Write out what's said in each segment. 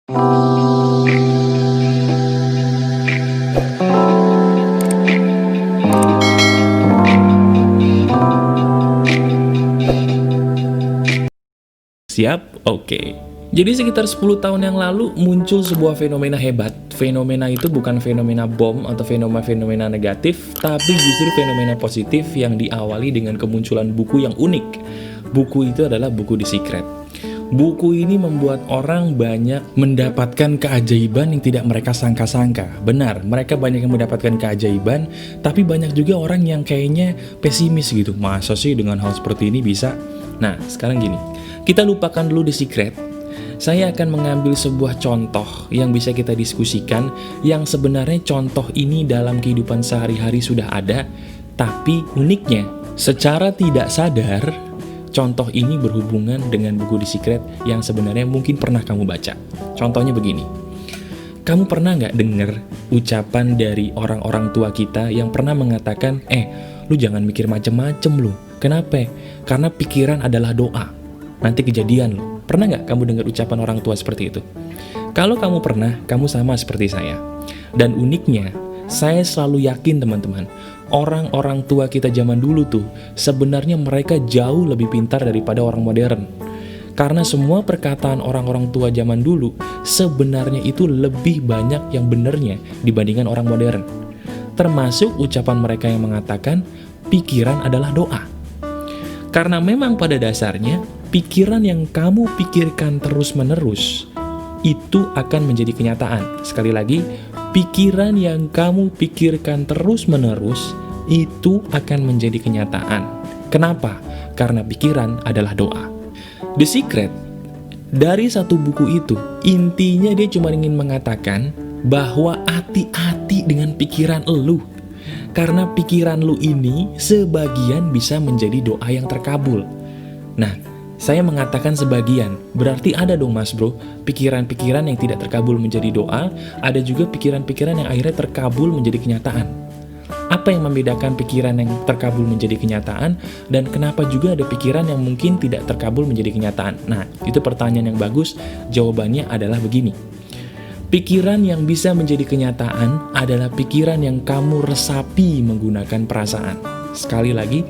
Siap? Oke. Jadi sekitar 10 tahun yang lalu muncul sebuah fenomena hebat. Fenomena itu bukan fenomena bom atau fenomena negatif, tapi justru fenomena positif yang diawali dengan kemunculan buku yang unik. Buku itu adalah buku The Secret. Buku ini membuat orang banyak mendapatkan keajaiban yang tidak mereka sangka-sangka. Benar, mereka banyak yang mendapatkan keajaiban, tapi banyak juga orang yang kayaknya pesimis gitu. Masa sih dengan hal seperti ini bisa? Nah, sekarang gini, kita lupakan dulu The Secret. Saya akan mengambil sebuah contoh yang bisa kita diskusikan, yang sebenarnya contoh ini dalam kehidupan sehari-hari sudah ada, tapi uniknya, secara tidak sadar, contoh ini berhubungan dengan buku The Secret yang sebenarnya mungkin pernah kamu baca. Contohnya begini, kamu pernah nggak dengar ucapan dari orang-orang tua kita yang pernah mengatakan, lu jangan mikir macem-macem lu. Kenapa? Karena pikiran adalah doa. Nanti kejadian lu. Pernah nggak kamu dengar ucapan orang tua seperti itu? Kalau kamu pernah, kamu sama seperti saya. Dan uniknya, saya selalu yakin teman-teman, orang-orang tua kita zaman dulu tuh, sebenarnya mereka jauh lebih pintar daripada orang modern. Karena semua perkataan orang-orang tua zaman dulu, sebenarnya itu lebih banyak yang benernya dibandingkan orang modern. Termasuk ucapan mereka yang mengatakan, pikiran adalah doa. Karena memang pada dasarnya, pikiran yang kamu pikirkan terus-menerus, itu akan menjadi kenyataan. Sekali lagi, pikiran yang kamu pikirkan terus-menerus, itu akan menjadi kenyataan. Kenapa? Karena pikiran adalah doa. The Secret, dari satu buku itu, intinya dia cuma ingin mengatakan bahwa hati-hati dengan pikiran elu. Karena pikiran lu ini sebagian bisa menjadi doa yang terkabul. Nah, saya mengatakan sebagian, berarti ada dong mas bro, pikiran-pikiran yang tidak terkabul menjadi doa, ada juga pikiran-pikiran yang akhirnya terkabul menjadi kenyataan. Apa yang membedakan pikiran yang terkabul menjadi kenyataan, dan kenapa juga ada pikiran yang mungkin tidak terkabul menjadi kenyataan? Nah, itu pertanyaan yang bagus, jawabannya adalah begini. Pikiran yang bisa menjadi kenyataan adalah pikiran yang kamu resapi menggunakan perasaan. Sekali lagi,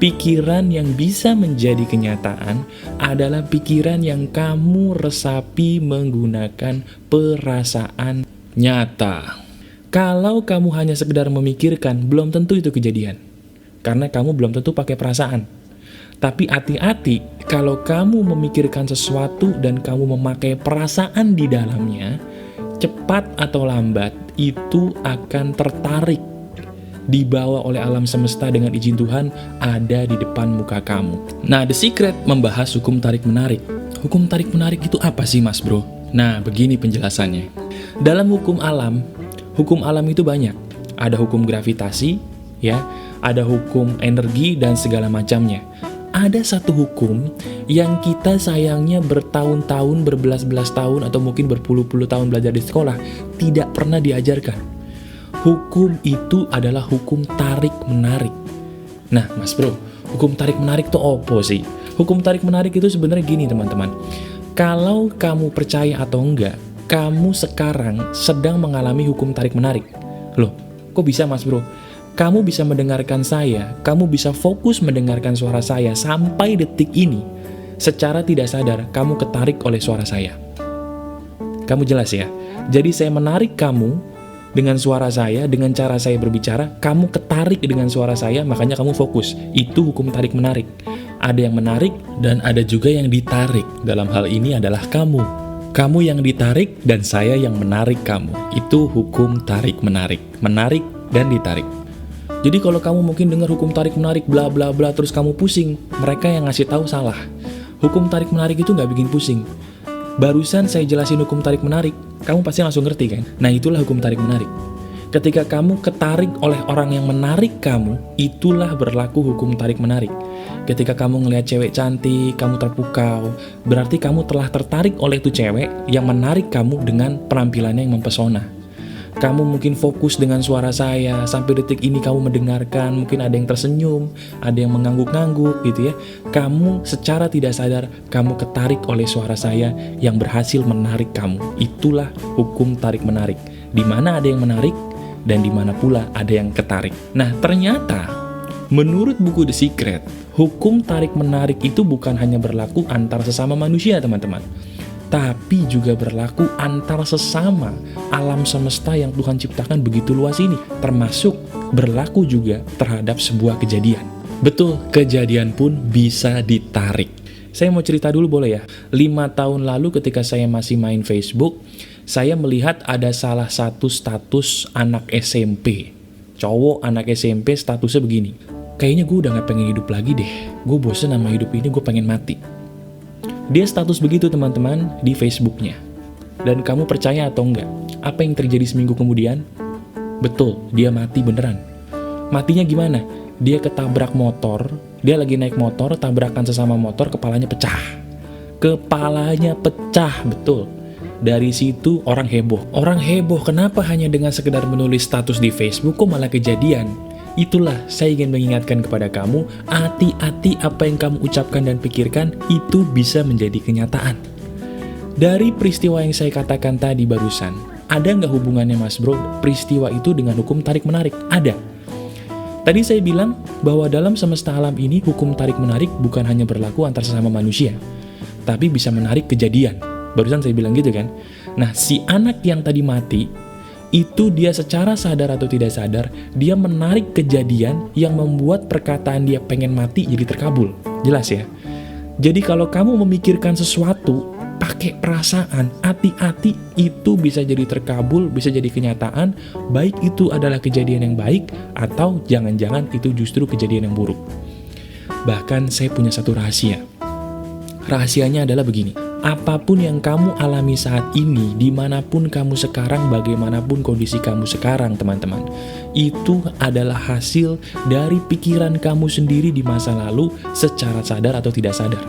pikiran yang bisa menjadi kenyataan adalah pikiran yang kamu resapi menggunakan perasaan nyata. Kalau kamu hanya sekedar memikirkan, belum tentu itu kejadian. Karena kamu belum tentu pakai perasaan. Tapi hati-hati, kalau kamu memikirkan sesuatu dan kamu memakai perasaan di dalamnya, cepat atau lambat, itu akan tertarik, dibawa oleh alam semesta dengan izin Tuhan, ada di depan muka kamu. Nah, The Secret membahas hukum tarik-menarik. Hukum tarik-menarik itu apa sih mas bro? Nah, begini penjelasannya. Dalam hukum alam itu banyak. Ada hukum gravitasi, ya, ada hukum energi dan segala macamnya. Ada satu hukum yang kita sayangnya bertahun-tahun, berbelas-belas tahun, atau mungkin berpuluh-puluh tahun belajar di sekolah, tidak pernah diajarkan. Hukum itu adalah hukum tarik-menarik. Nah, mas bro, hukum tarik-menarik itu apa sih? Hukum tarik-menarik itu sebenarnya gini teman-teman. Kalau kamu percaya atau enggak, kamu sekarang sedang mengalami hukum tarik-menarik. Loh, kok bisa mas bro? Kamu bisa mendengarkan saya, kamu bisa fokus mendengarkan suara saya sampai detik ini. Secara tidak sadar, kamu ketarik oleh suara saya. Kamu jelas ya? Jadi saya menarik kamu dengan suara saya, dengan cara saya berbicara, kamu ketarik dengan suara saya, makanya kamu fokus. Itu hukum tarik-menarik. Ada yang menarik dan ada juga yang ditarik. Dalam hal ini adalah kamu. Kamu yang ditarik dan saya yang menarik kamu. Itu hukum tarik-menarik. Menarik dan ditarik. Jadi kalau kamu mungkin dengar hukum tarik-menarik bla bla bla terus kamu pusing, mereka yang ngasih tahu salah. Hukum tarik-menarik itu nggak bikin pusing. Barusan saya jelasin hukum tarik-menarik, kamu pasti langsung ngerti kan? Nah, itulah hukum tarik-menarik. Ketika kamu ketarik oleh orang yang menarik kamu, itulah berlaku hukum tarik-menarik. Ketika kamu ngelihat cewek cantik, kamu terpukau, berarti kamu telah tertarik oleh itu cewek yang menarik kamu dengan penampilannya yang mempesona. Kamu mungkin fokus dengan suara saya, sampai detik ini kamu mendengarkan, mungkin ada yang tersenyum, ada yang mengangguk-ngangguk gitu ya. Kamu secara tidak sadar, kamu ketarik oleh suara saya yang berhasil menarik kamu. Itulah hukum tarik-menarik. Di mana ada yang menarik, dan di mana pula ada yang ketarik. Nah, ternyata menurut buku The Secret, hukum tarik-menarik itu bukan hanya berlaku antar sesama manusia, teman-teman, tapi juga berlaku antar sesama alam semesta yang Tuhan ciptakan begitu luas ini, termasuk berlaku juga terhadap sebuah kejadian. Betul, kejadian pun bisa ditarik. Saya mau cerita dulu boleh ya? 5 tahun lalu ketika saya masih main Facebook, saya melihat ada salah satu status anak SMP. Cowok anak SMP statusnya begini, kayaknya gue udah gak pengen hidup lagi deh, gue bosen sama hidup ini, gue pengen mati. Dia status begitu teman-teman di Facebooknya. Dan kamu percaya atau enggak, apa yang terjadi seminggu kemudian? Betul, dia mati beneran. Matinya gimana? Dia ketabrak motor, dia lagi naik motor, tabrakan sesama motor, kepalanya pecah. Kepalanya pecah, betul. Dari situ orang heboh. Orang heboh kenapa hanya dengan sekedar menulis status di Facebook kok malah kejadian? Itulah saya ingin mengingatkan kepada kamu, hati-hati apa yang kamu ucapkan dan pikirkan, itu bisa menjadi kenyataan. Dari peristiwa yang saya katakan tadi barusan, ada nggak hubungannya Mas Bro, peristiwa itu dengan hukum tarik-menarik? Ada. Tadi saya bilang bahwa dalam semesta alam ini, hukum tarik-menarik bukan hanya berlaku antar sesama manusia, tapi bisa menarik kejadian. Barusan saya bilang gitu kan? Nah, si anak yang tadi mati, itu dia secara sadar atau tidak sadar, dia menarik kejadian yang membuat perkataan dia pengen mati jadi terkabul. Jelas ya? Jadi kalau kamu memikirkan sesuatu pakai perasaan, hati-hati, itu bisa jadi terkabul, bisa jadi kenyataan, baik itu adalah kejadian yang baik, atau jangan-jangan itu justru kejadian yang buruk. Bahkan saya punya satu rahasia. Rahasianya adalah begini, apapun yang kamu alami saat ini, dimanapun kamu sekarang, bagaimanapun kondisi kamu sekarang teman-teman, itu adalah hasil dari pikiran kamu sendiri di masa lalu secara sadar atau tidak sadar.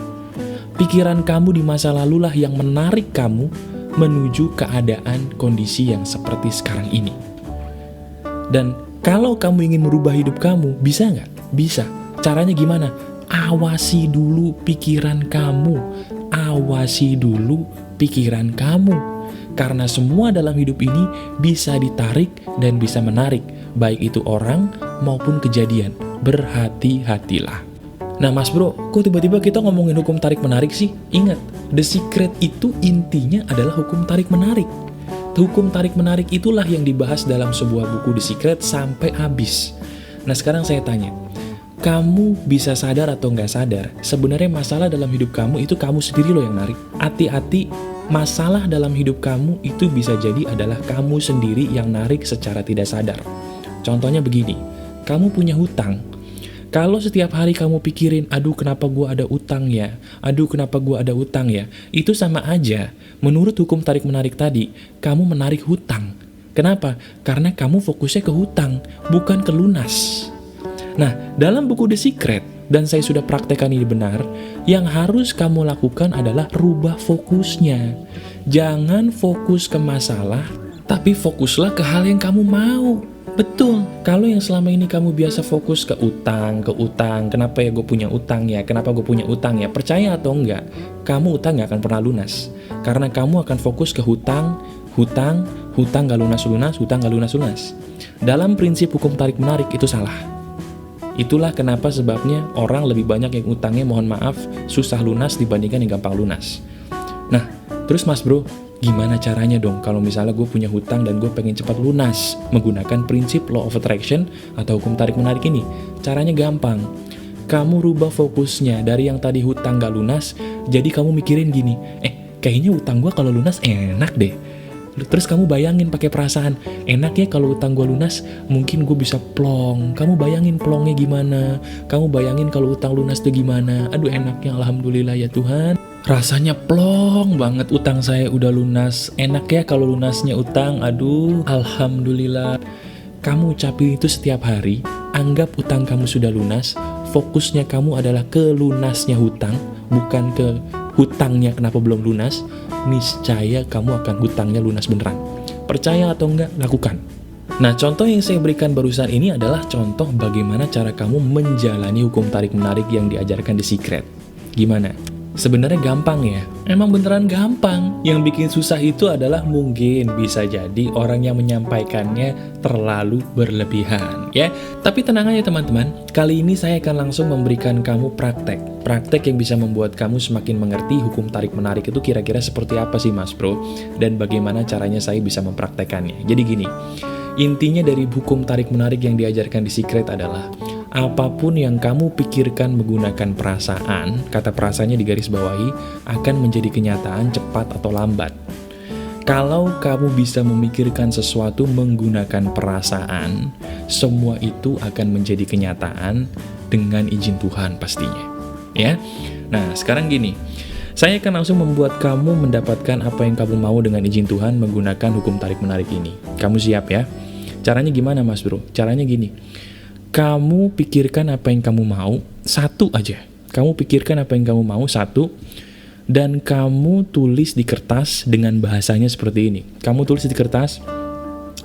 Pikiran kamu di masa lalulah yang menarik kamu menuju keadaan kondisi yang seperti sekarang ini. Dan kalau kamu ingin merubah hidup kamu, bisa nggak? Bisa. Caranya gimana? Awasi dulu pikiran kamu. Awasi dulu pikiran kamu. Karena semua dalam hidup ini bisa ditarik dan bisa menarik, baik itu orang maupun kejadian. Berhati-hatilah. Nah Mas Bro, kok tiba-tiba kita ngomongin hukum tarik-menarik sih? Ingat, The Secret itu intinya adalah hukum tarik-menarik. Hukum tarik-menarik itulah yang dibahas dalam sebuah buku The Secret sampai habis. Nah sekarang saya tanya, kamu bisa sadar atau nggak sadar, sebenarnya masalah dalam hidup kamu itu kamu sendiri loh yang narik. Hati-hati, masalah dalam hidup kamu itu bisa jadi adalah kamu sendiri yang narik secara tidak sadar. Contohnya begini, kamu punya hutang. Kalau setiap hari kamu pikirin, aduh kenapa gua ada utang ya, aduh kenapa gua ada utang ya, itu sama aja, menurut hukum tarik-menarik tadi, kamu menarik hutang. Kenapa? Karena kamu fokusnya ke hutang, bukan ke lunas. Nah, dalam buku The Secret, dan saya sudah praktekkan ini benar, yang harus kamu lakukan adalah rubah fokusnya. Jangan fokus ke masalah, tapi fokuslah ke hal yang kamu mau. Betul, kalau yang selama ini kamu biasa fokus ke utang, kenapa ya gue punya utang ya, kenapa gue punya utang ya, percaya atau enggak, kamu utang gak akan pernah lunas. Karena kamu akan fokus ke hutang gak lunas-lunas, hutang gak lunas-lunas. Dalam prinsip hukum tarik-menarik itu salah. Itulah kenapa sebabnya orang lebih banyak yang utangnya mohon maaf susah lunas dibandingkan yang gampang lunas. Nah, terus Mas Bro, gimana caranya dong kalau misalnya gue punya hutang dan gue pengen cepat lunas menggunakan prinsip law of attraction atau hukum tarik-menarik ini? Caranya gampang. Kamu rubah fokusnya dari yang tadi hutang gak lunas, jadi kamu mikirin gini, kayaknya hutang gue kalau lunas enak deh. Terus kamu bayangin pakai perasaan, enak ya kalau utang gue lunas, mungkin gue bisa plong. Kamu bayangin plongnya gimana, kamu bayangin kalau utang lunas tuh gimana. Aduh enaknya, alhamdulillah ya Tuhan, rasanya plong banget utang saya udah lunas. Enak ya kalau lunasnya utang, aduh alhamdulillah. Kamu ucapin itu setiap hari, anggap utang kamu sudah lunas. Fokusnya kamu adalah ke lunasnya hutang, bukan ke hutangnya kenapa belum lunas, niscaya kamu akan hutangnya lunas beneran. Percaya atau enggak, lakukan. Nah, contoh yang saya berikan barusan ini adalah contoh bagaimana cara kamu menjalani hukum tarik-menarik yang diajarkan di Secret. Gimana? Sebenarnya gampang ya? Emang beneran gampang. Yang bikin susah itu adalah mungkin bisa jadi orang yang menyampaikannya terlalu berlebihan, ya. Tapi tenang aja teman-teman, kali ini saya akan langsung memberikan kamu praktek. Praktek yang bisa membuat kamu semakin mengerti hukum tarik-menarik itu kira-kira seperti apa sih Mas Bro, dan bagaimana caranya saya bisa mempraktekannya. Jadi gini, intinya dari hukum tarik-menarik yang diajarkan di Secret adalah apapun yang kamu pikirkan menggunakan perasaan, kata perasaannya digaris bawahi, akan menjadi kenyataan cepat atau lambat. Kalau kamu bisa memikirkan sesuatu menggunakan perasaan, semua itu akan menjadi kenyataan dengan izin Tuhan pastinya. Ya. Nah, sekarang gini, saya akan langsung membuat kamu mendapatkan apa yang kamu mau dengan izin Tuhan menggunakan hukum tarik-menarik ini. Kamu siap ya? Caranya gimana Mas Bro? Caranya gini, kamu pikirkan apa yang kamu mau, satu aja. Kamu pikirkan apa yang kamu mau, satu. Dan kamu tulis di kertas dengan bahasanya seperti ini. Kamu tulis di kertas,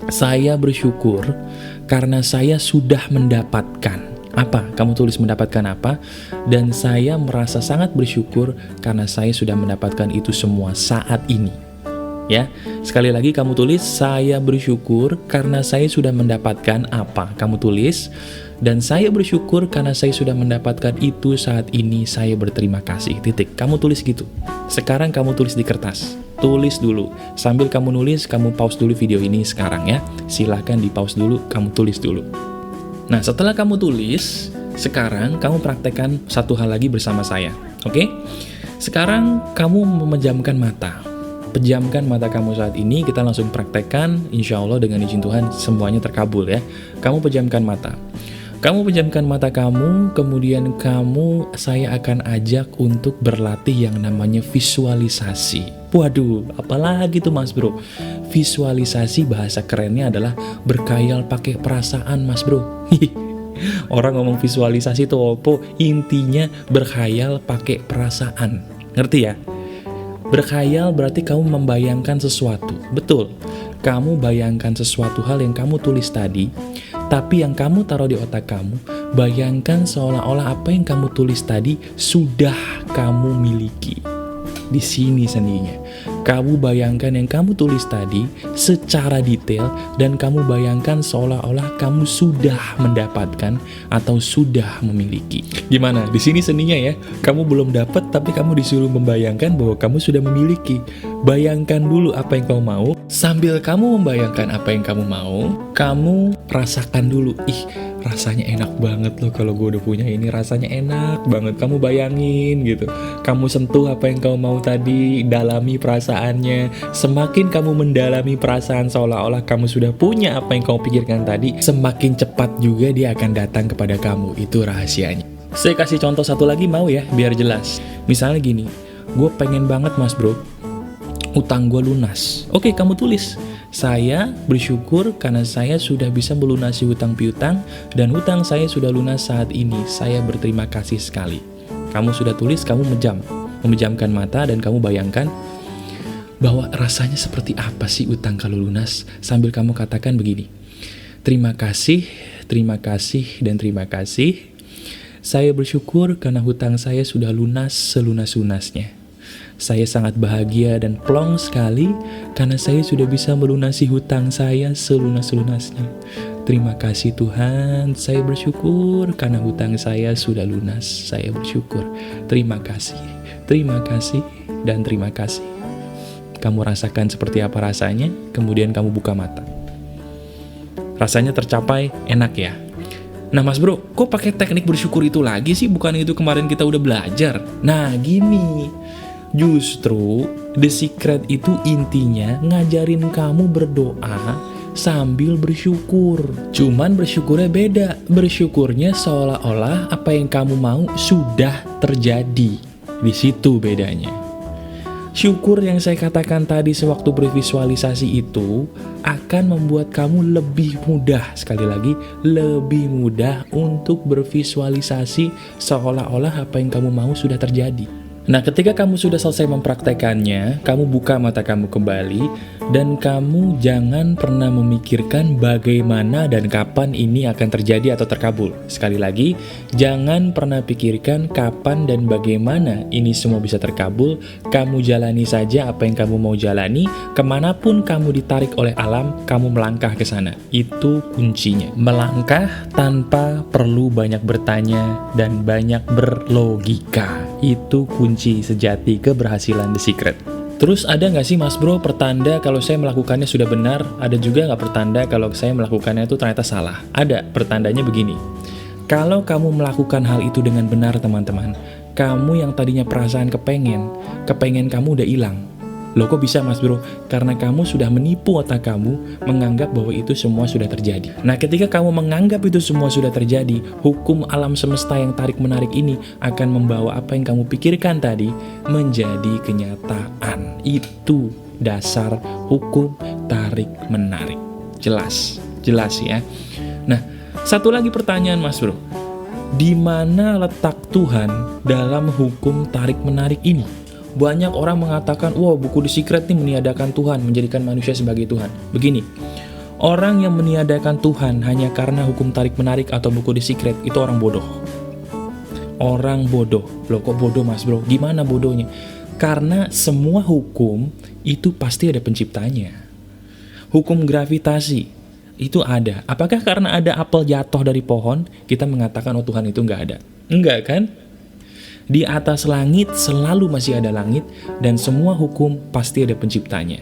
saya bersyukur karena saya sudah mendapatkan. Apa? Kamu tulis mendapatkan apa? Dan saya merasa sangat bersyukur karena saya sudah mendapatkan itu semua saat ini. Ya, sekali lagi kamu tulis, saya bersyukur karena saya sudah mendapatkan apa? Kamu tulis, dan saya bersyukur karena saya sudah mendapatkan itu saat ini, saya berterima kasih, titik. Kamu tulis gitu. Sekarang kamu tulis di kertas. Tulis dulu. Sambil kamu nulis, kamu pause dulu video ini sekarang ya. Silahkan di pause dulu, kamu tulis dulu. Nah, setelah kamu tulis, sekarang kamu praktekkan satu hal lagi bersama saya. Oke? Sekarang kamu memejamkan mata. Pejamkan mata kamu saat ini, kita langsung praktekkan, insya Allah dengan izin Tuhan semuanya terkabul ya. Kamu pejamkan mata. Kamu pejamkan mata kamu, kemudian saya akan ajak untuk berlatih yang namanya visualisasi. Waduh, apalagi tuh Mas Bro? Visualisasi bahasa kerennya adalah berkhayal pakai perasaan Mas Bro. Orang ngomong visualisasi tuh opo, intinya berkhayal pakai perasaan. Ngerti ya? Berkhayal berarti kamu membayangkan sesuatu. Betul, kamu bayangkan sesuatu hal yang kamu tulis tadi, tapi yang kamu taruh di otak kamu, bayangkan seolah-olah apa yang kamu tulis tadi sudah kamu miliki. Di sini seninya. Kamu bayangkan yang kamu tulis tadi secara detail, dan kamu bayangkan seolah-olah kamu sudah mendapatkan atau sudah memiliki. Gimana? Di sini seninya ya. Kamu belum dapat tapi kamu disuruh membayangkan bahwa kamu sudah memiliki. Bayangkan dulu apa yang kamu mau. Sambil kamu membayangkan apa yang kamu mau, kamu rasakan dulu. Ih, rasanya enak banget loh kalau gue udah punya ini, rasanya enak banget. Kamu bayangin gitu. Kamu sentuh apa yang kamu mau tadi, dalami perasaannya. Semakin kamu mendalami perasaan seolah-olah kamu sudah punya apa yang kamu pikirkan tadi, semakin cepat juga dia akan datang kepada kamu. Itu rahasianya. Saya kasih contoh satu lagi mau ya, biar jelas. Misalnya gini, gue pengen banget Mas Bro, utang gue lunas. Oke, kamu tulis, saya bersyukur karena saya sudah bisa melunasi hutang piutang, dan hutang saya sudah lunas saat ini. Saya berterima kasih sekali. Kamu sudah tulis, kamu memejamkan mata, dan kamu bayangkan bahwa rasanya seperti apa sih utang kalau lunas. Sambil kamu katakan begini, terima kasih, dan terima kasih. Saya bersyukur karena hutang saya sudah lunas selunas-lunasnya. Saya sangat bahagia dan plong sekali karena saya sudah bisa melunasi hutang saya selunas-lunasnya. Terima kasih Tuhan, saya bersyukur karena hutang saya sudah lunas. Saya bersyukur. Terima kasih, dan terima kasih. Kamu rasakan seperti apa rasanya, kemudian kamu buka mata. Rasanya tercapai, enak ya? Nah Mas Bro, kok pakai teknik bersyukur itu lagi sih? Bukan itu kemarin kita udah belajar. Nah gini, justru The Secret itu intinya ngajarin kamu berdoa sambil bersyukur. Cuman bersyukurnya beda. Bersyukurnya seolah-olah apa yang kamu mau sudah terjadi. Di situ bedanya. Syukur yang saya katakan tadi sewaktu bervisualisasi itu akan membuat kamu lebih mudah, sekali lagi, lebih mudah untuk bervisualisasi seolah-olah apa yang kamu mau sudah terjadi. Nah, ketika kamu sudah selesai mempraktekannya, kamu buka mata kamu kembali, dan kamu jangan pernah memikirkan bagaimana dan kapan ini akan terjadi atau terkabul. Sekali lagi, jangan pernah pikirkan kapan dan bagaimana ini semua bisa terkabul. Kamu jalani saja apa yang kamu mau jalani, kemanapun kamu ditarik oleh alam, kamu melangkah ke sana. Itu kuncinya. Melangkah tanpa perlu banyak bertanya dan banyak berlogika. Itu kunci sejati keberhasilan The Secret. Terus ada nggak sih mas bro pertanda kalau saya melakukannya sudah benar? Ada juga nggak pertanda kalau saya melakukannya itu ternyata salah? Ada, pertandanya begini. Kalau kamu melakukan hal itu dengan benar teman-teman, kamu yang tadinya perasaan kepengen kamu udah hilang. Loh kok bisa mas bro? Karena kamu sudah menipu otak kamu, menganggap bahwa itu semua sudah terjadi. Nah ketika kamu menganggap itu semua sudah terjadi, hukum alam semesta yang tarik-menarik ini akan membawa apa yang kamu pikirkan tadi menjadi kenyataan. Itu dasar hukum tarik-menarik. Jelas ya. Nah, satu lagi pertanyaan mas bro. Di mana letak Tuhan dalam hukum tarik-menarik ini? Banyak orang mengatakan, wah buku The Secret ini meniadakan Tuhan, menjadikan manusia sebagai Tuhan. Begini, orang yang meniadakan Tuhan hanya karena hukum tarik-menarik atau buku The Secret, itu orang bodoh. Orang bodoh. Loh kok bodoh mas bro? Gimana bodohnya? Karena semua hukum itu pasti ada penciptanya. Hukum gravitasi itu ada. Apakah karena ada apel jatuh dari pohon, kita mengatakan, oh Tuhan itu nggak ada? Enggak kan? Di atas langit selalu masih ada langit, dan semua hukum pasti ada penciptanya.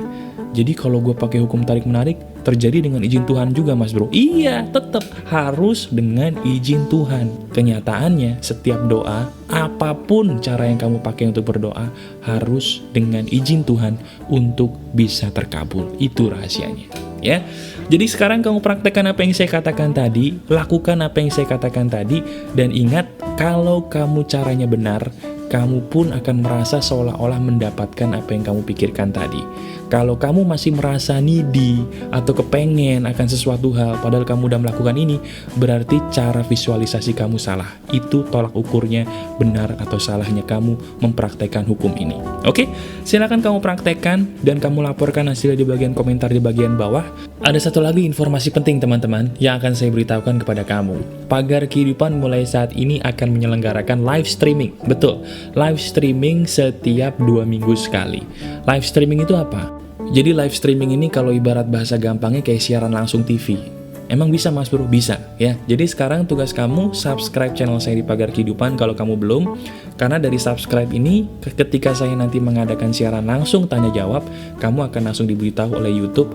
Jadi kalau gue pakai hukum tarik-menarik, terjadi dengan izin Tuhan juga mas bro? Iya, tetap harus dengan izin Tuhan. Kenyataannya, setiap doa, apapun cara yang kamu pakai untuk berdoa, harus dengan izin Tuhan untuk bisa terkabul. Itu rahasianya. Ya, jadi sekarang kamu praktekkan apa yang saya katakan tadi, lakukan apa yang saya katakan tadi, dan ingat, kalau kamu caranya benar, kamu pun akan merasa seolah-olah mendapatkan apa yang kamu pikirkan tadi. Kalau kamu masih merasa needy atau kepengen akan sesuatu hal, padahal kamu udah melakukan ini, berarti cara visualisasi kamu salah. Itu tolak ukurnya benar atau salahnya kamu mempraktekkan hukum ini. Oke, silakan kamu praktekkan dan kamu laporkan hasilnya di bagian komentar di bagian bawah. Ada satu lagi informasi penting teman-teman yang akan saya beritahukan kepada kamu. Pagar Kehidupan mulai saat ini akan menyelenggarakan live streaming. Betul, live streaming setiap 2 minggu sekali. Live streaming itu apa? Jadi live streaming ini kalau ibarat bahasa gampangnya kayak siaran langsung TV. Emang bisa mas bro? Bisa ya. Jadi sekarang tugas kamu subscribe channel saya di Pagar Kehidupan kalau kamu belum. Karena dari subscribe ini, ketika saya nanti mengadakan siaran langsung tanya jawab, kamu akan langsung diberitahu oleh YouTube,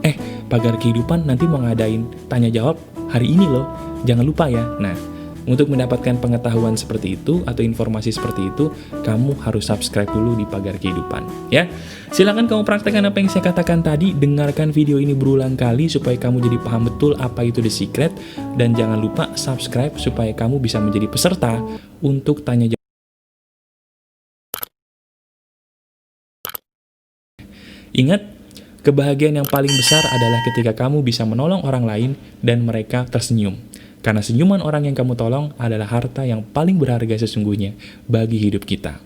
Pagar Kehidupan nanti mau ngadain tanya jawab hari ini loh. Jangan lupa ya. Nah, untuk mendapatkan pengetahuan seperti itu atau informasi seperti itu, kamu harus subscribe dulu di Pagar Kehidupan ya. Silahkan kamu praktekkan apa yang saya katakan tadi, dengarkan video ini berulang kali supaya kamu jadi paham betul apa itu The Secret, dan jangan lupa subscribe supaya kamu bisa menjadi peserta untuk tanya jawab. Ingat, kebahagiaan yang paling besar adalah ketika kamu bisa menolong orang lain dan mereka tersenyum. Karena senyuman orang yang kamu tolong adalah harta yang paling berharga sesungguhnya bagi hidup kita.